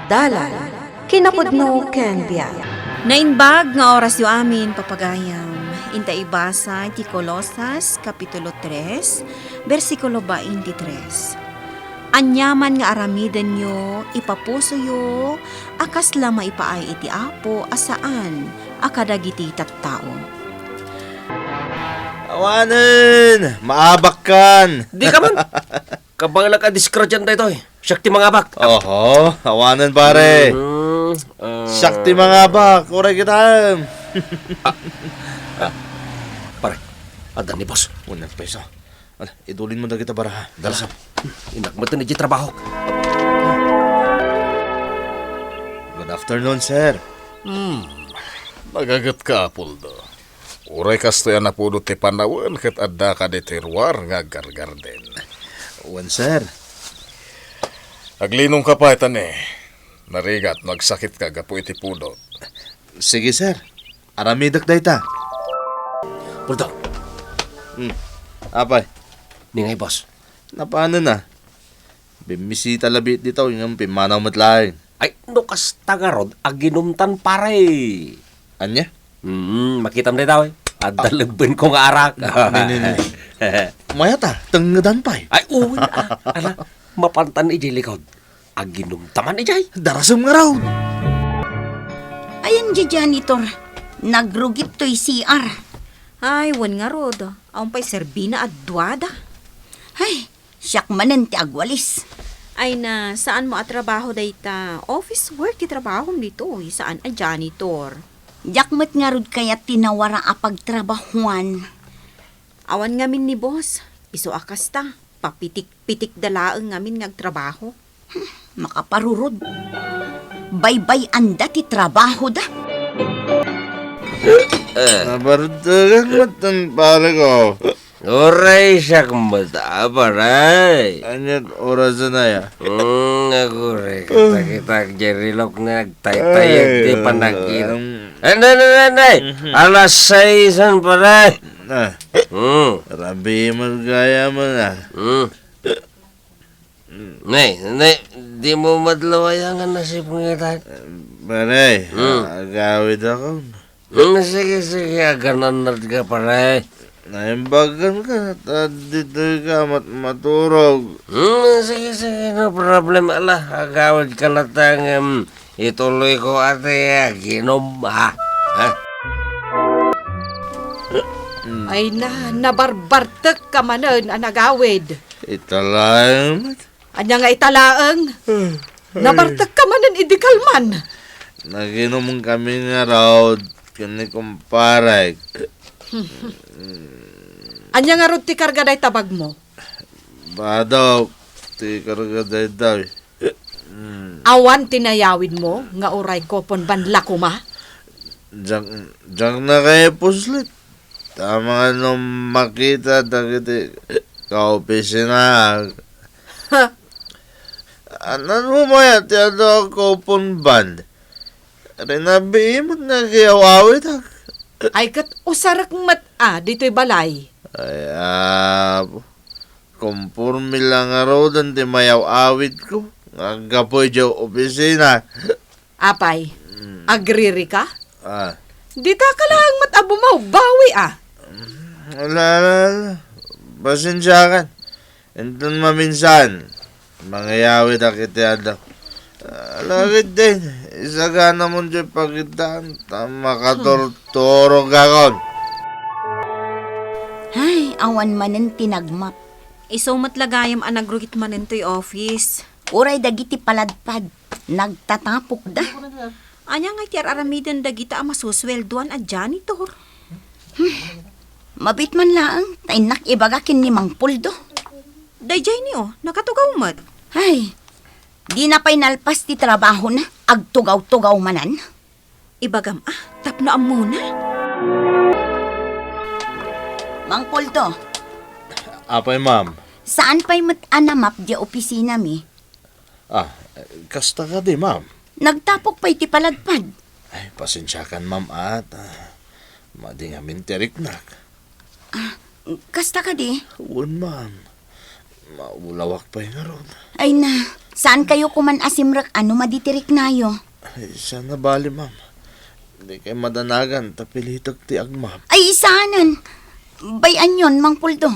Dalan, kinapudno ken biag. Nainbag nga oras yu amin papagayam. Inta ibasa ti Colosas Kapitulo 3, versikulo 23. Anyaman nga aramiden nyo, ipapuso yo, akas lama ipaay iti apo, asaan, akadagiti tattao. Awanan! Maabak kan! Di ka man. Kabangala ka diskrasyan tayo eh. Syakti mga bak. Oho, awanan pare. Sakti mga bak, oray kita. Pare, ada ni boss. Unang peso. Idulin mo na kita para ha. Dalasap. Inak mo ito ni trabaho. Good afternoon, sir. Nagagat ka, Apoldo. Uray kastoy na puno ti panawan kat adda ka di terwar nga gargarden. Uwan, sir. Aglinong ka pa itan eh. Narigat, nagsakit ka gapo iti pudot. Sige, sir. Aramidak dayta. Pulto, Apay, ningay boss. napaano na? Bimisita labit dito, yung pimanaw matlaing. Ay, nukas tagarod, aginumtan pare. Anya? Makita mo na daw eh. Adalabin ko nga arak. Nini. Mayata, tangadan pa'y. Ay, uwi ala, mapantan ijay likod. Aginumtaman ijay. Darasam nga raw. Ayan di janitor, nagrugit to'y CR. Ay, wan nga rod, aun pa'y serbina at duwada. Ay, siyak manen ti agwalis. Ay na, saan mo at trabaho dayta? Office work ti trabaho dito, saan a janitor? Jakmet nga rod kaya tinawara a pagtrabahuan. Awan ngamin ni boss, iso akas ta, papitik-pitik dalaang ngamin ngagtrabaho. Makaparurod. Baybay anda ti trabaho da. Nabardagan matan pare ko. Oray siya kumata, paray. Anyat oras na ya. Nagure, kita-kita jerilok na nagtay-tayag di panagin. Anday, alas 6 paray. Nah, rabi magaya mo na. Nay, di mo madlawayangan na si pangitan. Pare, agawid ako. Sige, aganan na ka paray. Naimbagan ka, dito ka maturog. Sige, no problem. Ala, agawid ka latang ituloy ko ate, ginom ha. Ay nabarbartek ka manen ang nagawid. Italayang Anya nga italaang. Nabartek ka manen idikalman. naginom kami nga raw, kani kumparay. Anya nga rod ti karga day tabag mo. Badaw, ti karagaday daw. Awan tinayawid mo nga uray kopon banla kuma. Diyak na kayo puslit. Tama nga nung makita dagiti ka-opisina. Anan mo maya, ti ano kopon band. Rinabi mo na kiyawawit ha. Ay kat usarak mat dito'y balay. Ay, kumpurmi lang nga raw doon ti mayaw awit ko. Agapoy diyo opisina. Apay, agriri ka? Dita ka lang mat abumaw, bawi Wala. Pasensya kan. Entun maminsan. Mangyayawit akiti adaw. Lagit din. Isagana mo diyo pagitaan. Makaturturog akon. Ay, awan manen tinagmap. Iso matlagayam ang nagrugit manen to'y office. Uray dagiti paladpad. Nagtatapok da. Anya nga iti aramiden dagita ang masusweldoan a janitor. Mabit man laang, tainak ibagakin ni Mang Puldo. Dayjay niyo, nakatugaw mat. Ay, di na pa'y nalpas ti trabaho na. Agtugaw-tugaw manan. Ibagam, tapno am muna. Mang Puldo, Apay ma'am. saan pa'y mat-anamap di opisina mi? Kasta ka di ma'am. Nagtapok pa'y ti paladpad. Ay, pasensya kan ma'am at mading amin tiriknak. Kasta ka di? Uwan ma'am. Maulawak pa yung aron. Ay na, Saan kayo kuman asimrak ano maditirik nayo? Ay, sana bali, ma'am. Hindi kayo madanagan, tapilitag ti agmap. Ay, isanan. Bayan yon, Mang Puldo.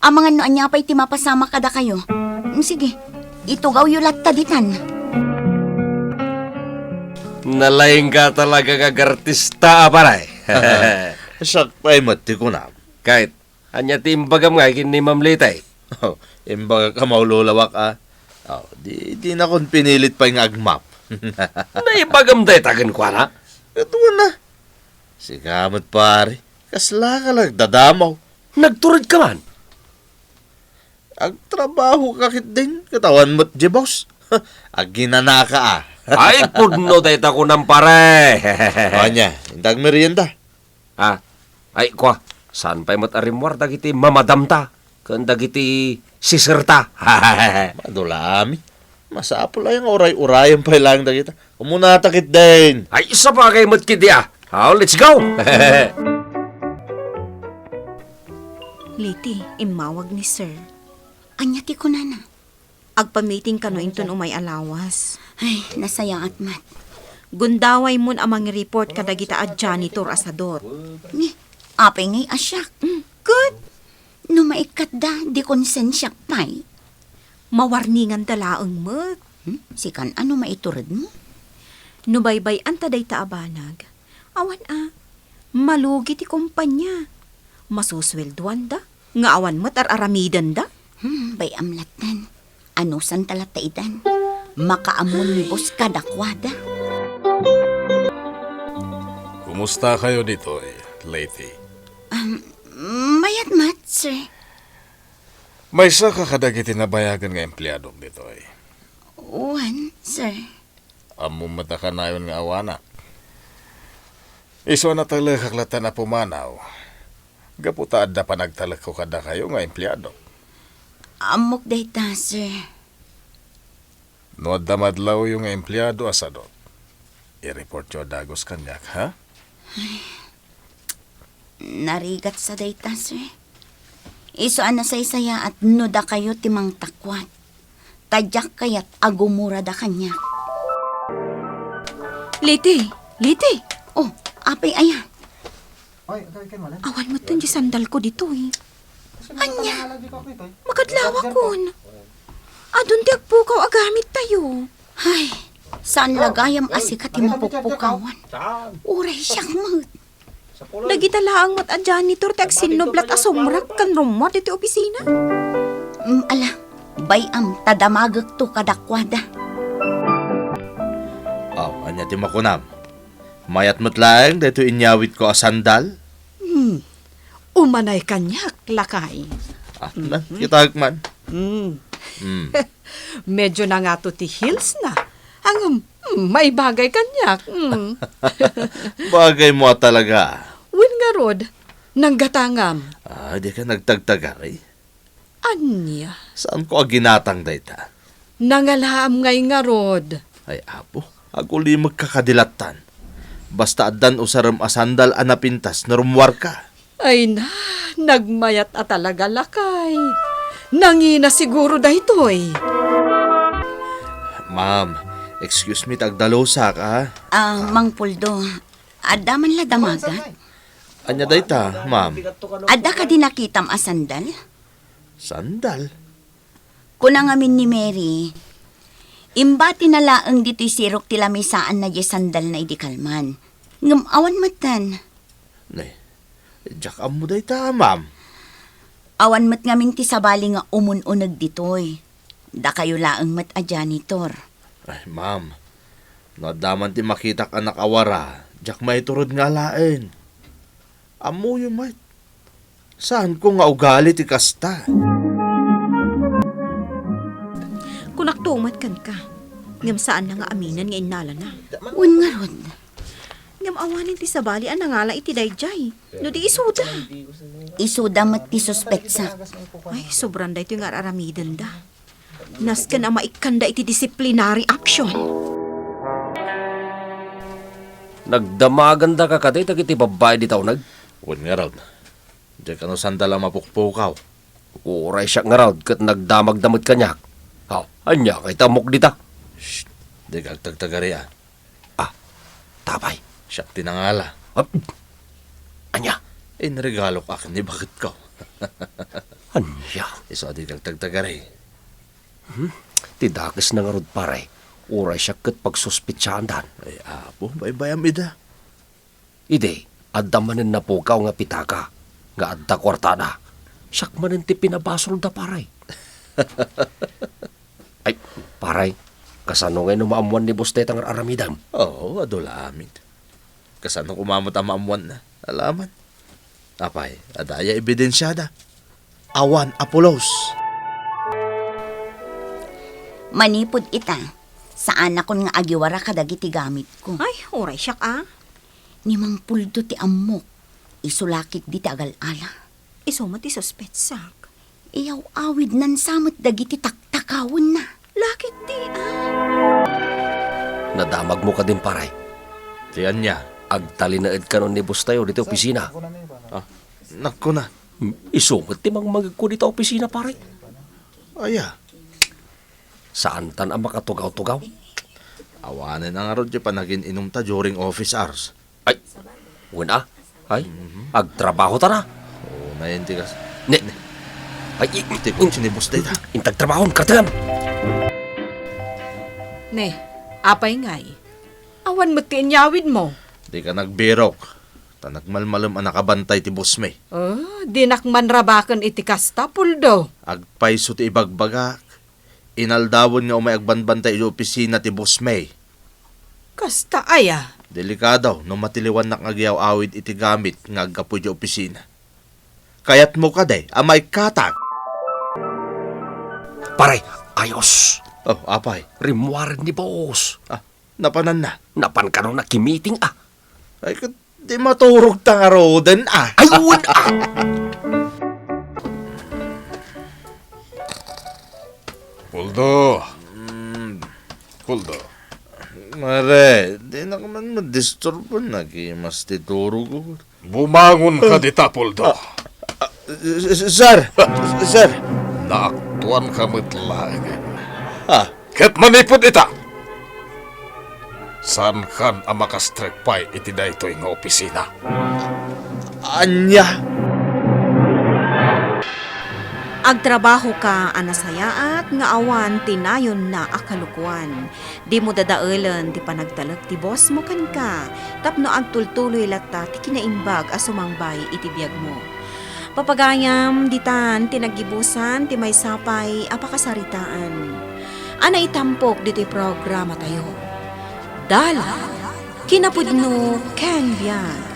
Ang mga noan niya pa'y timapasama kada kayo. Sige, itugaw yulat taditan. Nalaing ka talaga kagartista, paray. Sak pa mati ko na. Kahit, anya timbagam nga kin ni Ma'am Litay. Oh, imbaga ka maululawak Oh, di na kon pinilit pa yung agmap. Naibagam day tagan kwa na. Ito na. Sigamot pare. Kasla ka lang dadamaw. Nagturod ka man. Agtrabaho ka kit din. Katawan mo't di boss. Ag ginana ka Ay, pudno day tako ng pare. Kanya, indag merienda. Ay, kwa. Saan pa'y matarimwar dagiti mamadamta? Kan dagiti sisirta. Madulami. Masapol ay ang uray-urayan pa lang dagita. Umuna takit din. Ay, isa pa kay matkidi let's go. Liti, imawag ni sir. Anyati ko na na. Agpamiting kano inton umay alawas. Ay, nasayang at mat. Gundaway mon amang report kadagita a janitor asadot. Ni, apay ngay asyak. Good. No maikat da, di konsensyak pa'y. Mawarningan talaang mat. Sikan ano maiturad mo? Nubaybay anta day taabanag. Awan malugi ti kumpanya. Masuswelduan da. Nga awan mat aramidan da. Bay amlatan. Ano san talataidan? Makaamon ni boss kadakwada. Kumusta kayo dito, Lady? Mayat mat, sir. May isa ka kadagiti nabayagan nga empleyadong dito, Uwan, sir. Amo mata ka na yun nga awanak. Iso na talaga kaklatan na pumanaw. Gaputa adda pa nagtalag ko kada kayo nga empleyado. Amok dayta, sir. No adda madlaw yung empleyado asadot. I-report yo dagos kanyak, ha? Narigat sa dayta, sir. Iso ana saya at nuda kayo timang takwat. Tadyak kayat agumura da kanya. Liti, Liti. Oh, apay ayan. Awan mo tun di sandal ko dito Anya? Makadlawa kon. Adun di agpukaw agamit tayo. Ay, saan lagayam asikat mapuppukawan? Uray siyang mat. Dagita laang mat a janitor ti agsinoblat asomrak kan rumwa diti opisina. Ala, bayam tadamagak to kadakwada. Anya ti makunam. Mayat mo't lang dito inyawit ko sandal. Umanay kanyak, lakay. Kitag man. Medyo na nga to ti heels na. Ang may bagay kanyak. Bagay mo talaga. Win nga rod, nanggatangam. Di ka nagtagtagari. Anya, Saan ko ginatang dayta? nangalaam ngay nga rod. Ay apo, ako li magkakadilatan. Basta adan usaram asandal anapintas narumwar ka. Ay na, nagmayat at talaga lakay. Nangina siguro dahitoy. Ma'am, excuse me tagdalosa ka. Mang Puldo, adda man la damagat? Anya dayta, ma'am? Adda ka din nakitam asandal? Sandal? Kunang amin ni Mary, imbati na laang dito'y sirok tila may saan na di sandal na idikalman. Ngamawan matan. Nay, jak mo dayta, ma'am. Awan mat ngamin ti sabali nga umununag ditoy. Da kayo laang mat a janitor. Ay, ma'am. Nadaman ti makitak anak awara, jak may turod nga lain. Amo yung mait. Saan ko nga ugali ti kasta? Kung naktumat kan ka. Ngam saan na nga aminan nga inala na. Un nga rod. Ngam awanin ti sabali ang nangala iti dayjay. No di isuda. Isuda mat ti suspetsa. Ay, sobrang da ito yung aramidan da. Naskan ang maikanda iti disciplinary action. Nagdamagan da ka katay tagiti babae di taunag. Wan nga raw. Diyan ka no sandal ang mapukpukaw. Uray siya nga raw kat nagdamag-damot kanyak. Anya kay tamok dita. Di kagtagtagari Tapay. Siya tinangala. Anya. Inregalo ka akin ni bakit ka? Anya. Iso di kagtagtagari. Tidakis na nga rod pare. Uray siya kat pagsuspitsandan. Ay apo, baybayam ida. Ide, adda manin na po nga pitaka. Nga adda kwarta na. Siyak manin ti pinabasol da paray. Ay, paray. Kasano ngayon umaamuan ni Busteta nga aramidan? Oo, adula amin. Kasano kumamot ang maamuan na. Alaman. Apay, adaya ebidensyada. Awan Apolos. Manipod ita. Saan akon nga agiwara kadagiti gamit ko. Ay, uray siyak Ni Mang Puldo ti amok. Isulakik di ti agal-ala. Iso mati suspetsak. Iyaw awid nan samot dagiti taktakawon na. Lakit di Nadamag mo ka din paray. Tiyan niya. Agtalinaed ka nun ni Bustayo dito opisina. Naku na. Isumot ti mang magagko dito opisina paray. Aya. Saan tan ang makatugaw-tugaw? Awanan ang arod pa naging inom ta during office hours. Ay, wala. Ay, agtrabaho ta na. Oo, nainti ka. Ne. Ay, Tikot sinibos data. intagtrabahon, kartangan. Ne, apay ngay. Awan mo ti inyawid mo. Di ka nagbirok. Tanagmalmalam ang nakabantay ti Bosme. Oh, di nakmanrabakan iti kasta, Puldo. Agpaiso ti ibagbagak. Inaldawon nga umay agbanbantay iti opisina ti Bosme. Kasta aya. Delikado no matiliwan na ngagyaw awid iti gamit nga agkapoy ti opisina. Kayat mo ka day, amay katak. Paray, ayos. Oh, apay. Rimuarin ni boss. Napanan na. Napan ka nung nakimiting Ay, di maturog tang aroden Ay, wala Puldo. Puldo. Mare, di na ka man ma-disturb po. Mas titurog ko. Bumangon ka dita, Puldo. Sir! Sir! Naaktuan ka matlaangan. Ah, Ket manipod ita. San kan ang makastrekpay iti daytoy nga opisina? anya! Agtrabaho ka anasayaat nga awan tinayon na akalukuan. Di mo dadaelan ti panagtalag ti boss mo kan ka. Tapno agtultuloy lata ti kinaimbag a sumangbay iti biyag mo. Papagayam ditan tinagibusan ti may sapay apakasaritaan. Ana itampok dito'y programa tayo. Dala, kinapudno ken biyag.